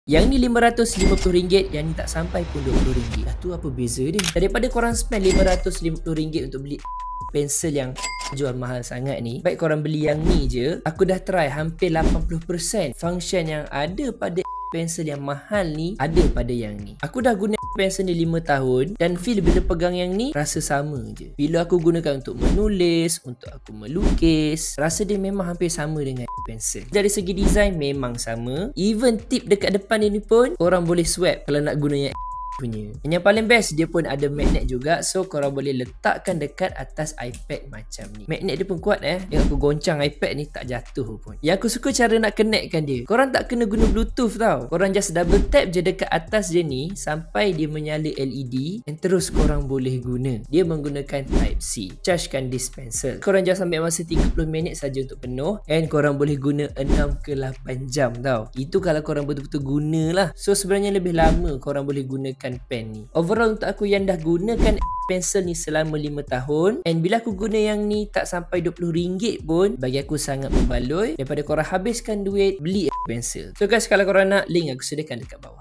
Yang ni RM550, yang ni tak sampai pun RM20. Dah tu apa beza dia? Daripada korang spend RM550 untuk beli pensel yang jual mahal sangat ni, baik korang beli yang ni je. Aku dah try hampir 80% function yang ada pada pensel yang mahal ni ada pada yang ni. Aku dah guna pensel ni 5 tahun dan feel bila pegang yang ni rasa sama je. Bila aku gunakan untuk menulis, untuk aku melukis, rasa dia memang hampir sama dengan pensel. Dari segi design memang sama. Even tip dekat depan dia ni pun korang boleh swipe kalau nak guna yang punya. Yang paling best, dia pun ada magnet juga, so korang boleh letakkan dekat atas iPad macam ni. Magnet dia pun kuat Yang aku goncang iPad ni tak jatuh pun. Yang aku suka cara nak connectkan dia. Korang tak kena guna Bluetooth tau. Korang just double tap je dekat atas dia ni sampai dia menyala LED, and terus korang boleh guna. Dia menggunakan Type-C. Chargekan dispenser. Korang just ambil masa 30 minit saja untuk penuh, and korang boleh guna 6 ke 8 jam tau. Itu kalau korang betul-betul guna lah. So sebenarnya lebih lama korang boleh gunakan pen ni. Overall untuk aku yang dah gunakan pensel ni selama 5 tahun, and bila aku guna yang ni tak sampai RM20 pun, bagi aku sangat membaloi daripada korang habiskan duit beli pensel. So guys, kalau korang nak, link aku sediakan dekat bawah.